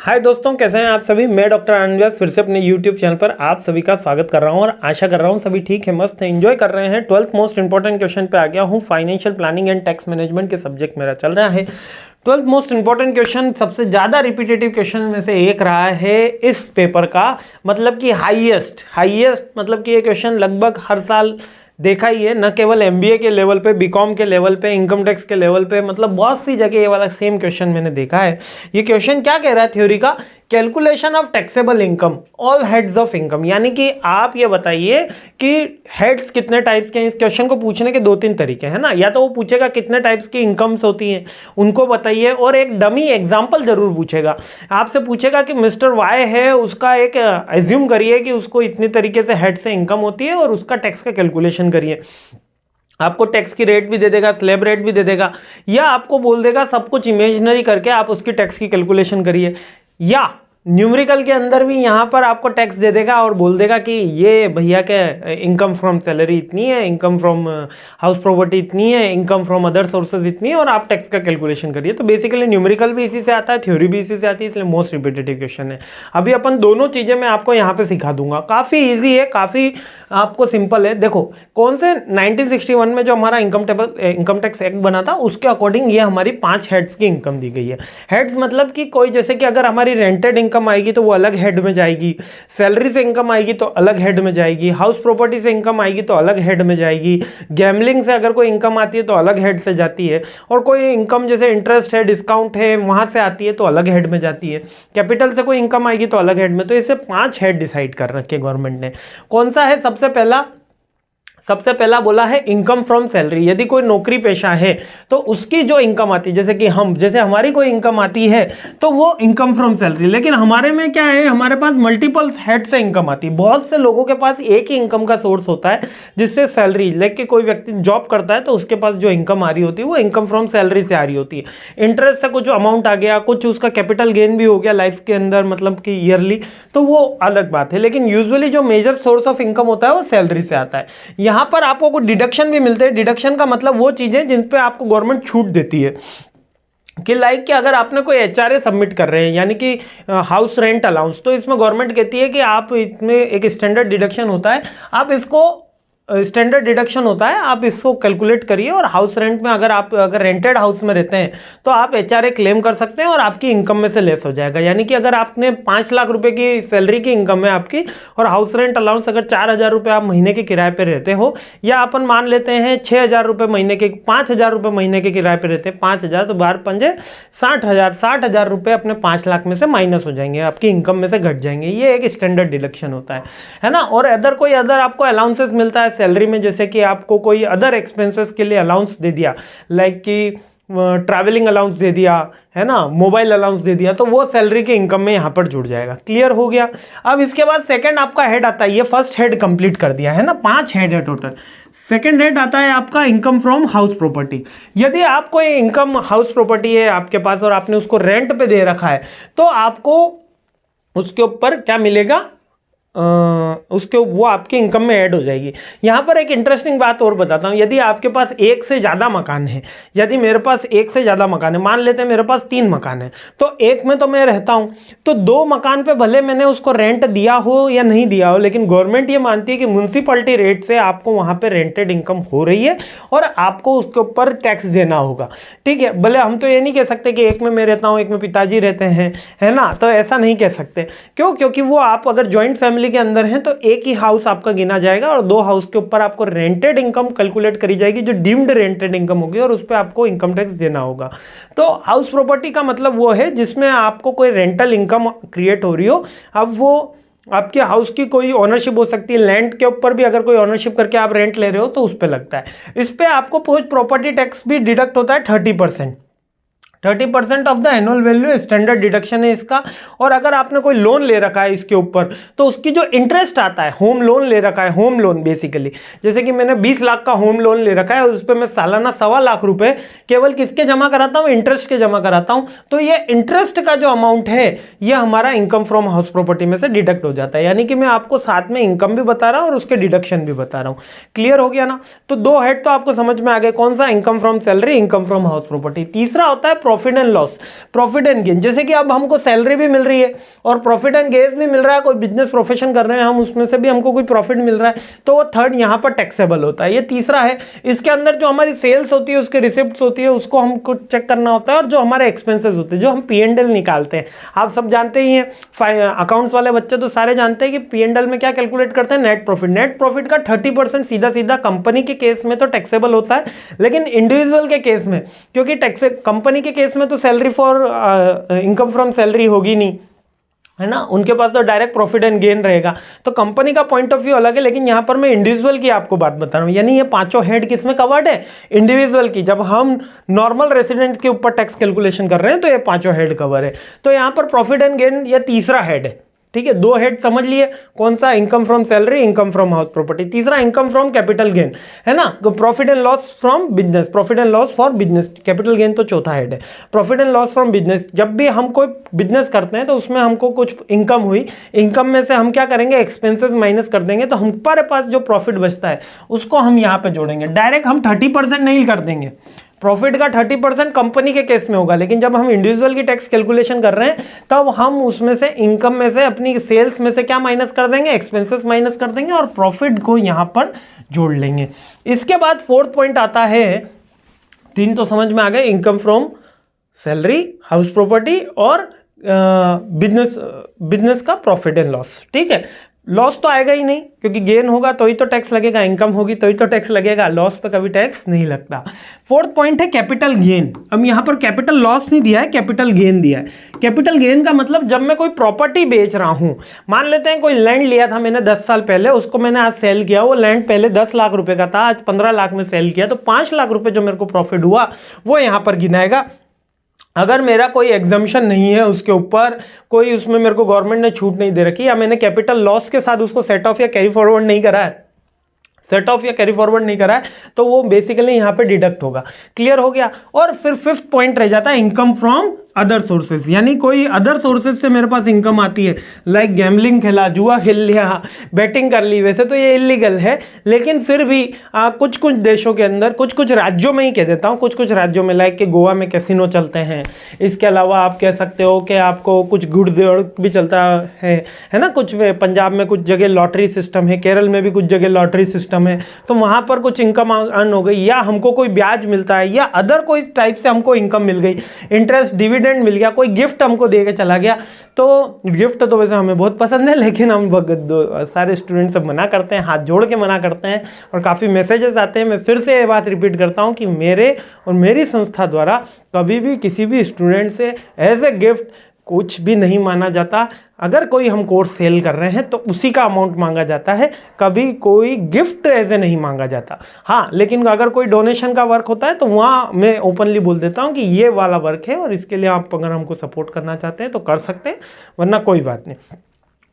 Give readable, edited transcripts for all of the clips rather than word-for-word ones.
हाय दोस्तों, कैसे हैं आप सभी। मैं डॉक्टर आनंद व्यास फिर से अपने यूट्यूब चैनल पर आप सभी का स्वागत कर रहा हूं और आशा कर रहा हूं सभी ठीक है, मस्त है, एंजॉय कर रहे हैं। 12th मोस्ट इंपॉर्टेंट क्वेश्चन पे आ गया हूं। Financial planning and tax management के सब्जेक्ट मेरा चल रहा है। 12th मोस्ट इंपॉर्टेंट क्वेश्चन, सबसे ज़्यादा रिपीटेटिव क्वेश्चन में से एक रहा है इस पेपर का, मतलब कि हाईएस्ट मतलब कि ये क्वेश्चन लगभग हर साल देखा ही है, न केवल एमबीए के लेवल पे, बीकॉम के लेवल पे, इनकम टैक्स के लेवल पे, मतलब बहुत सी जगह ये वाला सेम क्वेश्चन मैंने देखा है। ये क्वेश्चन क्या कह रहा है थ्योरी का, calculation of taxable income all heads of income, यानी कि आप ये बताइए कि हेड्स कितने टाइप्स के हैं। इस क्वेश्चन को पूछने के दो तीन तरीके हैं ना, या तो वो पूछेगा कितने टाइप्स की इनकम्स होती हैं उनको बताइए, और एक डमी एग्जाम्पल जरूर पूछेगा। आपसे पूछेगा कि मिस्टर वाई है, उसका एक एज्यूम करिए कि उसको इतनी तरीके से हेड से इनकम होती है और उसका टैक्स का कैलकुलेशन करिए। आपको टैक्स की रेट भी दे देगा, स्लैब रेट भी दे देगा, या आपको बोल देगा सब कुछ इमेजिनरी करके आप उसकी टैक्स की कैलकुलेशन करिए, या न्यूमेरिकल के अंदर भी यहाँ पर आपको टैक्स दे देगा और बोल देगा कि ये भैया के इनकम फ्रॉम सैलरी इतनी है, इनकम फ्रॉम हाउस प्रॉपर्टी इतनी है, इनकम फ्रॉम अदर सोर्सेज इतनी है, और आप टैक्स का कैलकुलेशन करिए। तो बेसिकली न्यूमेरिकल भी इसी से आता है, थ्योरी भी इसी से आती है, इसलिए मोस्ट रिपीटेटिव क्वेश्चन है। अभी अपन दोनों चीज़ें मैं आपको यहाँ पे सिखा दूंगा। काफ़ी ईजी है, काफ़ी आपको सिंपल है। देखो कौन से 1961 में जो हमारा इनकम टैक्स एक्ट बना था उसके अकॉर्डिंग ये हमारी 5 हेड्स की इनकम दी गई है। हेड्स मतलब कि कोई, जैसे कि अगर हमारी रेंटेड इनकम आएगी तो वो अलग हेड में जाएगी, सैलरी से इनकम आएगी तो अलग हेड में जाएगी, हाउस प्रॉपर्टी से इनकम आएगी तो अलग हेड में जाएगी, गैम्बलिंग से अगर कोई इनकम आती है तो अलग हेड से जाती है, और कोई इनकम जैसे इंटरेस्ट है, डिस्काउंट है, वहां से आती है तो अलग हेड में जाती है, कैपिटल से कोई इनकम आएगी तो अलग हेड में। तो इसे 5 हेड डिसाइड कर रखे गवर्नमेंट ने। कौन सा है? सबसे पहला बोला है इनकम फ्रॉम सैलरी। यदि कोई नौकरी पेशा है तो उसकी जो इनकम आती है, जैसे हमारी कोई इनकम आती है तो वो इनकम फ्रॉम सैलरी। लेकिन हमारे में क्या है, हमारे पास मल्टीपल हेड से इनकम आती है। बहुत से लोगों के पास एक ही इनकम का सोर्स होता है जिससे सैलरी लेके कोई व्यक्ति जॉब करता है तो उसके पास जो इनकम आ रही होती है वो इनकम फ्रॉम सैलरी से आ रही होती है। इंटरेस्ट से कुछ अमाउंट आ गया, कुछ उसका कैपिटल गेन भी हो गया लाइफ के अंदर, मतलब कि ईयरली, तो वो अलग बात है। लेकिन यूजुअली जो मेजर सोर्स ऑफ इनकम होता है वो सैलरी से आता है। यहां पर आपको कुछ डिडक्शन भी मिलते हैं। डिडक्शन का मतलब वो चीजें जिन पे आपको गवर्नमेंट छूट देती है, कि लाइक कि अगर आपने कोई एचआरए सबमिट कर रहे हैं, यानी कि हाउस रेंट अलाउंस, तो इसमें गवर्नमेंट कहती है कि आप इसमें एक स्टैंडर्ड डिडक्शन होता है, आप इसको स्टैंडर्ड डिडक्शन होता है, आप इसको कैलकुलेट करिए। और हाउस रेंट में अगर रेंटेड हाउस में रहते हैं तो आप एचआरए क्लेम कर सकते हैं और आपकी इनकम में से लेस हो जाएगा। यानी कि अगर आपने 5 लाख रुपए की सैलरी की इनकम है आपकी, और हाउस रेंट अलाउंस अगर 4,000 रुपये आप महीने के किराए पे रहते हो, या अपन मान लेते हैं 6,000 रुपये महीने के, 5,000 रुपये महीने के किराए पे रहते हैं, 5,000 तो 12 पंजे 60,000 रुपये अपने 5 लाख में से माइनस हो जाएंगे, आपकी इनकम में से घट जाएंगे। ये एक स्टैंडर्ड डिडक्शन होता है ना। और अदर आपको अलाउंसेस मिलता है सैलरी में, जैसे कि आपको कोई अदर एक्सपेंसेस के लिए अलाउंस दे दिया, लाइक कि ट्रैवलिंग अलाउंस दे दिया है ना, मोबाइल अलाउंस दे दिया, तो वो सैलरी के इनकम में यहां पर जुड़ जाएगा। क्लियर हो गया। अब इसके बाद सेकंड आपका हेड आता है, ये फर्स्ट हेड कंप्लीट कर दिया है ना, 5 हेड है टोटल। सेकंड हेड आता है आपका इनकम फ्रॉम हाउस प्रॉपर्टी। यदि आप कोई इनकम हाउस प्रॉपर्टी है आपके पास और आपने उसको रेंट पे दे रखा है तो आपको उसके ऊपर क्या मिलेगा, वो आपकी इनकम में ऐड हो जाएगी। यहां पर एक इंटरेस्टिंग बात और बताता हूं। यदि आपके पास एक से ज़्यादा मकान है, यदि मेरे पास एक से ज़्यादा मकान है, मान लेते हैं मेरे पास 3 मकान है, तो एक में तो मैं रहता हूं, तो 2 मकान पे भले मैंने उसको रेंट दिया हो या नहीं दिया हो, लेकिन गवर्नमेंट ये मानती है कि म्यूनसिपैलिटी रेट से आपको वहां पे रेंटेड इनकम हो रही है और आपको उसके ऊपर टैक्स देना होगा। ठीक है, भले हम तो ये नहीं कह सकते कि एक में मैं रहता हूँ, एक में पिताजी रहते हैं, है ना, तो ऐसा नहीं कह सकते। क्यों? क्योंकि वो आप अगर ज्वाइंट फैमिली के अंदर है तो एक ही हाउस आपका गिना जाएगा और 2 हाउस के ऊपर आपको रेंटेड इनकम कैलकुलेट करी जाएगी, जो डीम्ड रेंटेड इनकम होगी, और उस पर आपको इनकम टैक्स देना होगा। तो हाउस प्रॉपर्टी का मतलब वो है जिसमें आपको कोई रेंटल इनकम क्रिएट हो रही हो। अब वो आपके हाउस की कोई ऑनरशिप हो सकती है, लैंड के ऊपर भी अगर कोई ऑनरशिप करके आप रेंट ले रहे हो तो उस पर लगता है। इस पर आपको प्रॉपर्टी टैक्स भी डिडक्ट होता है 30%। 30% of the annual value standard deduction है इसका। और अगर आपने कोई लोन ले रखा है इसके ऊपर तो उसकी जो इंटरेस्ट आता है, होम लोन ले रखा है, होम लोन बेसिकली, जैसे कि मैंने 20 लाख का होम लोन ले रखा है, उस पर मैं सालाना 1.25 लाख रुपए केवल किसके जमा कराता हूं? इंटरेस्ट के जमा कराता हूं। तो ये इंटरेस्ट का जो अमाउंट है ये हमारा इनकम फ्रॉम हाउस प्रॉपर्टी में से डिडक्ट हो जाता है। यानी कि मैं आपको साथ में इनकम भी बता रहा हूं और उसके डिडक्शन भी बता रहा हूं। क्लियर हो गया ना। तो 2 हेड तो आपको समझ में आ गए, कौन सा? Income from salary, income from house property. तीसरा होता है profit and loss, profit and gain, जैसे कि अब हमको सैलरी भी मिल रही है और प्रॉफिट एंड गेन भी मिल रहा है, कोई बिजनेस प्रोफेशन कर रहे हैं हम, उसमें से भी हमको कोई प्रॉफिट मिल रहा है, तो वो थर्ड यहाँ पर टैक्सेबल होता है। ये तीसरा है, इसके अंदर जो हमारी सेल्स होती है, उसके रिसिप्ट्स होती है, उसको हमको चेक करना होता है, और जो हमारे एक्सपेंसेस होते हैं, जो हम P&L निकालते हैं, आप सब जानते ही हैं, अकाउंट्स वाले बच्चे तो सारे जानते हैं कि P&L में क्या कैलकुलेट करते हैं, नेट प्रॉफिट। नेट प्रॉफिट का 30% सीधा सीधा कंपनी के केस में तो टैक्सेबल होता है, लेकिन इंडिविजुअल के केस में, क्योंकि टैक्स कंपनी के केस में तो salary for income from salary होगी नहीं, है ना, उनके पास तो डायरेक्ट प्रॉफिट एंड गेन रहेगा, तो कंपनी का पॉइंट ऑफ व्यू अलग है। लेकिन यहां पर मैं इंडिविजुअल की आपको बात बता रहा हूं, यानी ये पांचों हेड किसमें कवर्ड है, इंडिविजुअल की। जब हम नॉर्मल रेसिडेंट के ऊपर टैक्स कैलकुलेशन कर रहे हैं तो ये पांचों हेड कवर है। तो यहां पर प्रॉफिट एंड गेन ये तीसरा हेड है, ठीक है। दो हेड समझ लिए, कौन सा, income from salary, income from house property. तीसरा इनकम फ्रॉम कैपिटल गेन, है ना, profit and loss from business, profit and loss for business. Capital gain तो चौथा हेड है। Profit and loss from business, जब भी हम कोई बिजनेस करते हैं तो उसमें हमको कुछ इनकम हुई, इनकम में से हम क्या करेंगे, एक्सपेंसेस माइनस कर देंगे, तो हमारे पास जो प्रॉफिट बचता है उसको हम यहाँ पे जोड़ेंगे। डायरेक्ट हम 30% नहीं कर देंगे, प्रॉफिट का 30% कंपनी के केस में होगा, लेकिन जब हम इंडिविजुअल की टैक्स कैलकुलेशन कर रहे हैं तब हम उसमें से, इनकम में से, अपनी सेल्स में से क्या माइनस कर देंगे, एक्सपेंसेस माइनस कर देंगे और प्रॉफिट को यहां पर जोड़ लेंगे। इसके बाद फोर्थ पॉइंट आता है, तीन तो समझ में आ गए, income from salary, house property और बिजनेस का प्रॉफिट एंड लॉस, ठीक है। लॉस तो आएगा ही नहीं, क्योंकि गेन होगा तो ही तो टैक्स लगेगा, इनकम होगी तो ही तो टैक्स लगेगा, लॉस पे कभी टैक्स नहीं लगता। फोर्थ पॉइंट है कैपिटल गेन। अब यहां पर कैपिटल लॉस नहीं दिया है, कैपिटल गेन दिया है। कैपिटल गेन का मतलब, जब मैं कोई प्रॉपर्टी बेच रहा हूं, मान लेते हैं कोई लैंड लिया था मैंने 10 साल पहले, उसको मैंने आज सेल किया, वो लैंड पहले 10 लाख रुपए का था, आज 15 लाख में सेल किया, तो 5 लाख रुपए जो मेरे को प्रॉफिट हुआ वो यहां पर गिनाएगा। अगर मेरा कोई एग्जम्पशन नहीं है उसके ऊपर, कोई उसमें मेरे को गवर्नमेंट ने छूट नहीं दे रखी, या मैंने कैपिटल लॉस के साथ उसको सेट ऑफ या कैरी फॉरवर्ड नहीं करा है, सेट ऑफ या कैरी फॉरवर्ड नहीं करा है, तो वो बेसिकली यहां पे डिडक्ट होगा। क्लियर हो गया। और फिर फिफ्थ पॉइंट रह जाता है इनकम फ्रॉम अदर सोर्सेज, यानी कोई अदर सोर्सेज से मेरे पास इनकम आती है, लाइक गैम्बलिंग खेला, जुआ खेल लिया, बैटिंग कर ली। वैसे तो ये इलीगल है, लेकिन फिर भी कुछ कुछ देशों के अंदर, कुछ कुछ राज्यों में ही कह देता हूँ, कुछ कुछ राज्यों में, लाइक कि गोवा में कैसीनो चलते हैं। इसके अलावा आप कह सकते हो कि आपको कुछ गुड़ भी चलता है ना, कुछ पंजाब में कुछ जगह लॉटरी सिस्टम है, केरल में भी कुछ जगह लॉटरी सिस्टम है, तो वहां पर कुछ इनकम अर्न हो गई, या हमको कोई ब्याज मिलता है, या अदर कोई टाइप से हमको इनकम मिल गई, इंटरेस्ट, डिविडेंड मिल गया, कोई गिफ्ट हमको दे के चला गया। तो गिफ्ट तो वैसे हमें बहुत पसंद है, लेकिन हम सारे स्टूडेंट सब मना करते हैं, हाथ जोड़ के मना करते हैं, और काफ़ी मैसेजेस आते हैं। मैं फिर से ये बात रिपीट करता हूँ कि मेरे और मेरी संस्था द्वारा कभी भी किसी भी स्टूडेंट से एज ए गिफ्ट कुछ भी नहीं माना जाता। अगर कोई हम कोर्स सेल कर रहे हैं तो उसी का अमाउंट मांगा जाता है, कभी कोई गिफ्ट ऐसे नहीं मांगा जाता। हाँ, लेकिन अगर कोई डोनेशन का वर्क होता है तो वहाँ मैं ओपनली बोल देता हूँ कि ये वाला वर्क है और इसके लिए आप अगर हमको सपोर्ट करना चाहते हैं तो कर सकते हैं, वरना कोई बात नहीं।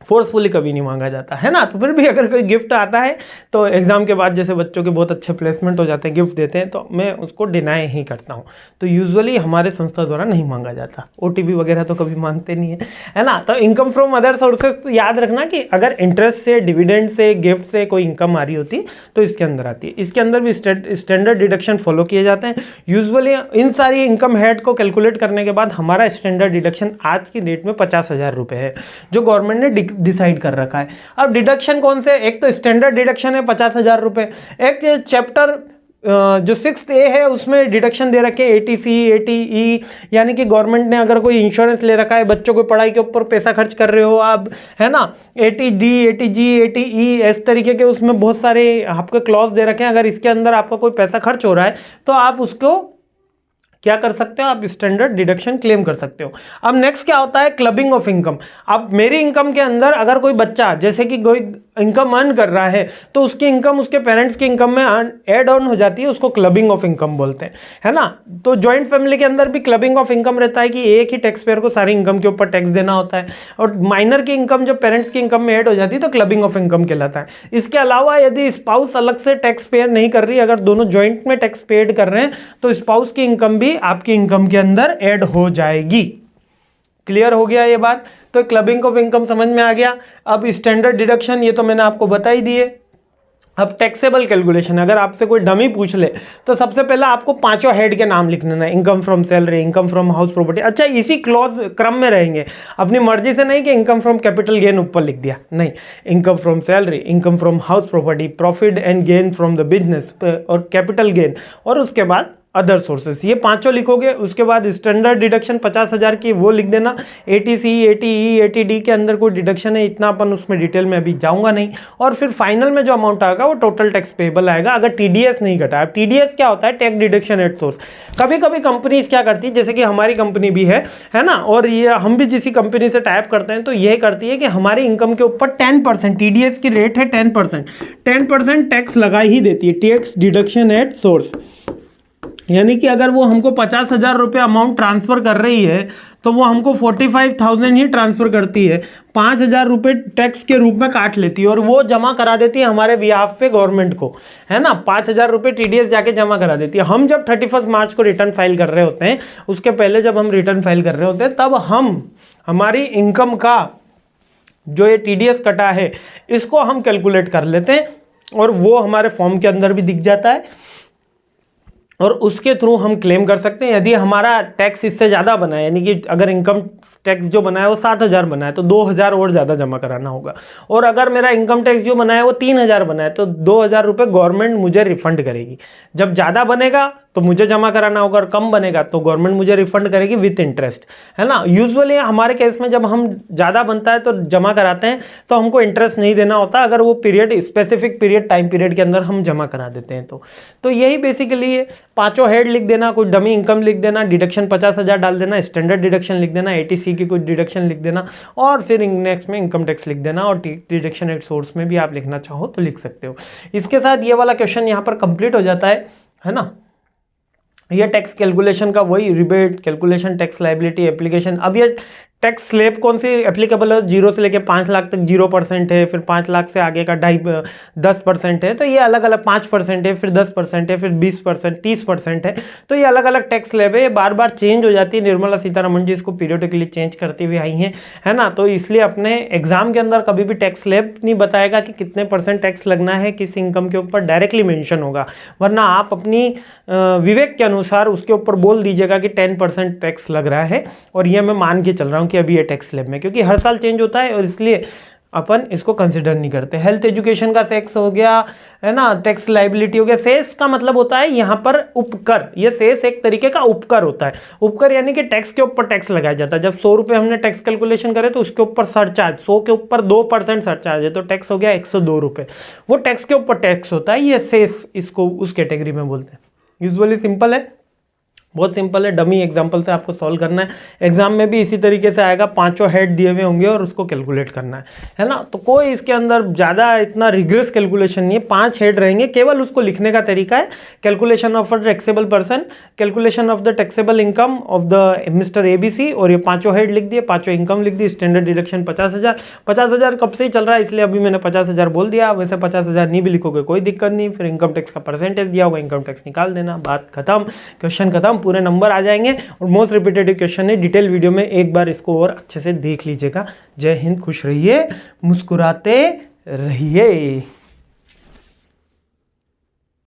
फोर्सफुली कभी नहीं मांगा जाता है ना। तो फिर भी अगर कोई गिफ्ट आता है तो एग्जाम के बाद जैसे बच्चों के बहुत अच्छे प्लेसमेंट हो जाते हैं, गिफ्ट देते हैं, तो मैं उसको डिनाई ही करता हूँ। तो यूजुअली हमारे संस्था द्वारा नहीं मांगा जाता, ओटीपी वगैरह तो कभी मांगते नहीं है ना। तो इनकम फ्रॉम अदर सोर्सेज, तो याद रखना कि अगर इंटरेस्ट से, डिविडेंड से, गिफ्ट से कोई इनकम आ रही होती तो इसके अंदर आती है। इसके अंदर भी स्टैंडर्ड डिडक्शन फॉलो किए जाते हैं। यूजुअली इन सारी इनकम हेड को कैलकुलेट करने के बाद हमारा स्टैंडर्ड डिडक्शन आज की डेट में 50,000 रुपये है, जो गवर्नमेंट ने डिसाइड कर रखा है। अब डिडक्शन कौन से, एक तो स्टैंडर्ड डिडक्शन है 50,000 रुपये, एक चैप्टर जो 6th A है उसमें डिडक्शन दे रखे ATC, ATE, यानी कि गवर्नमेंट ने अगर कोई इंश्योरेंस ले रखा है, बच्चों को पढ़ाई के ऊपर पैसा खर्च कर रहे हो आप, है ना, ATD, ATG, ATE, इस तरीके के उसमें बहुत सारे आपके क्लॉज दे रखे हैं। अगर इसके अंदर आपका कोई पैसा खर्च हो रहा है तो आप उसको क्या कर सकते हो, आप स्टैंडर्ड डिडक्शन क्लेम कर सकते हो। अब नेक्स्ट क्या होता है, क्लबिंग ऑफ इनकम। अब मेरी इनकम के अंदर अगर कोई बच्चा जैसे कि कोई इनकम अर्न कर रहा है तो उसकी इनकम उसके पेरेंट्स की इनकम में ऐड ऑन हो जाती है, उसको क्लबिंग ऑफ इनकम बोलते हैं, है ना। तो जॉइंट फैमिली के अंदर भी क्लबिंग ऑफ इनकम रहता है कि एक ही टैक्स पेयर को सारी इनकम के ऊपर टैक्स देना होता है, और माइनर की इनकम जब पेरेंट्स की इनकम में ऐड हो जाती है तो क्लबिंग ऑफ इनकम कहलाता है। इसके अलावा यदि स्पाउस अलग से टैक्स पेयर नहीं कर रही, अगर दोनों जॉइंट में टैक्स पेड कर रहे हैं तो स्पाउस की इनकम भी आपकी इनकम के अंदर ऐड हो जाएगी। क्लियर हो गया ये बात। तो क्लबिंग ऑफ इनकम समझ में आ गया। अब स्टैंडर्ड डिडक्शन ये तो मैंने आपको बता ही दिए। अब टैक्सेबल कैलकुलेशन, अगर आपसे कोई डमी पूछ ले तो सबसे पहले आपको पांचों हेड के नाम लिख लेना है, income from salary, income from house property. अच्छा, इसी क्लॉज क्रम में रहेंगे, अपनी मर्जी से नहीं कि इनकम फ्रॉम कैपिटल गेन ऊपर लिख दिया, नहीं, income from salary, income from house property, profit and gain from the business और कैपिटल गेन, और उसके बाद अदर सोर्सेस, ये पांचों लिखोगे। उसके बाद स्टैंडर्ड डिडक्शन 50,000 की वो लिख देना। ATC, ATE, ATD के अंदर कोई डिडक्शन है, इतना अपन उसमें डिटेल में अभी जाऊंगा नहीं। और फिर फाइनल में जो अमाउंट आएगा वो टोटल टैक्स पेबल आएगा अगर TDS नहीं घटा। अब TDS क्या होता है? Tax deduction at source. कभी कभी कंपनीज क्या करती है, जैसे कि हमारी कंपनी भी है ना, और ये हम भी जिस कंपनी से टाइप करते हैं तो यह करती है कि हमारी इनकम के ऊपर 10% TDS की रेट है 10% टैक्स लगा ही देती है, टैक्स डिडक्शन एट सोर्स। यानी कि अगर वो हमको 50,000 रुपये अमाउंट ट्रांसफ़र कर रही है तो वो हमको 45,000 ही ट्रांसफ़र करती है, 5,000 रुपये टैक्स के रूप में काट लेती है और वो जमा करा देती है हमारे बिहाफ पे गवर्नमेंट को, है ना। 5,000 रुपये TDS जाके जमा करा देती है। हम जब 31 मार्च को रिटर्न फाइल कर रहे होते हैं, उसके पहले जब हम रिटर्न फाइल कर रहे होते हैं, तब हम हमारी इनकम का जो ये TDS कटा है इसको हम कैलकुलेट कर लेते हैं और वो हमारे फॉर्म के अंदर भी दिख जाता है और उसके थ्रू हम क्लेम कर सकते हैं। यदि हमारा टैक्स इससे ज़्यादा बना है, यानी कि अगर इनकम टैक्स जो बना है वो 7,000 बना है तो 2,000 और ज़्यादा जमा कराना होगा। और अगर मेरा इनकम टैक्स जो बना है वो 3,000 बना है तो 2,000 रुपये गवर्नमेंट मुझे रिफंड करेगी। जब ज़्यादा बनेगा तो मुझे जमा कराना होगा और कम बनेगा तो गवर्नमेंट मुझे रिफंड करेगी विथ इंटरेस्ट, है ना। यूजुअली हमारे केस में जब हम ज़्यादा बनता है तो जमा कराते हैं तो हमको इंटरेस्ट नहीं देना होता, अगर वो period specific period time period के अंदर हम जमा करा देते हैं तो यही बेसिकली है। पांचों हेड लिख देना, कोई डमी इनकम लिख देना, डिडक्शन 50,000 डाल देना, स्टैंडर्ड डिडक्शन लिख देना, ATC की कुछ डिडक्शन लिख देना और फिर नेक्स्ट में इनकम टैक्स लिख देना और डिडक्शन एट सोर्स में भी आप लिखना चाहो तो लिख सकते हो। इसके साथ ये वाला क्वेश्चन यहाँ पर कंप्लीट हो जाता है ना। ये टैक्स कैलकुलेशन का वही rebate calculation, tax liability application. अब ये टैक्स स्लैब कौन सी एप्लीकेबल है? 0 से लेके 5 लाख तक 0% है, फिर 5 लाख से आगे का 10% है, तो ये अलग अलग 5% है, फिर 10% है, फिर 20%, 30% है। तो ये अलग अलग टैक्स स्लैब है, ये बार बार चेंज हो जाती है। निर्मला सीतारमण जी इसको पीरियडिकली चेंज करती हुई आई हैं, है ना। तो इसलिए अपने एग्जाम के अंदर कभी भी टैक्स स्लैब नहीं बताएगा कि कितने % टैक्स लगना है किस इनकम के ऊपर, डायरेक्टली मेंशन होगा। वरना आप अपनी विवेक के अनुसार उसके ऊपर बोल दीजिएगा कि 10% टैक्स लग रहा है और ये मैं मान के चल रहा हूँ कि अभी ये टैक्स स्लैब में, क्योंकि हर साल चेंज होता है और इसलिए अपन इसको कंसिडर नहीं करते। हेल्थ एजुकेशन का सेस हो गया, है ना, टैक्स लायबिलिटी हो गया। सेस का मतलब होता है यहाँ पर उपकर, ये सेस एक तरीके का उपकर होता है। उपकर यानी कि टैक्स के ऊपर टैक्स लगाया जाता है। जब 100 रुपये हमने टैक्स कैलकुलेशन करे तो उसके ऊपर सरचार्ज, 100 के ऊपर 2% सरचार्ज है तो टैक्स हो गया 102 रुपये, वो टैक्स के ऊपर टैक्स होता है। ये सेस इसको उस कैटेगरी में बोलते हैं। यूजुअली सिंपल है, बहुत सिंपल है, डमी एग्जांपल से आपको सॉल्व करना है। एग्जाम में भी इसी तरीके से आएगा, पांचों हेड दिए हुए होंगे और उसको कैलकुलेट करना है ना। तो कोई इसके अंदर ज़्यादा इतना रिग्रेस कैलकुलेशन नहीं है, 5 हेड रहेंगे, केवल उसको लिखने का तरीका है। Calculation of a taxable person, calculation of the taxable income of the mister ABC, और ये पांचों हेड लिख दिए, पांचों इनकम लिख दी। स्टैंडर्ड डिडक्शन 50,000, 50,000 कब से ही चल रहा है इसलिए अभी मैंने 50,000 बोल दिया। वैसे 50,000 नहीं भी लिखोगे कोई दिक्कत नहीं, फिर इनकम टैक्स का परसेंटेज दिया होगा, इनकम टैक्स निकाल देना, बात खत्म, क्वेश्चन खत्म, पूरे नंबर आ जाएंगे। और मोस्ट रिपीटेटिव क्वेश्चन है, डिटेल वीडियो में एक बार इसको और अच्छे से देख लीजिएगा। जय हिंद, खुश रहिए, मुस्कुराते रहिए।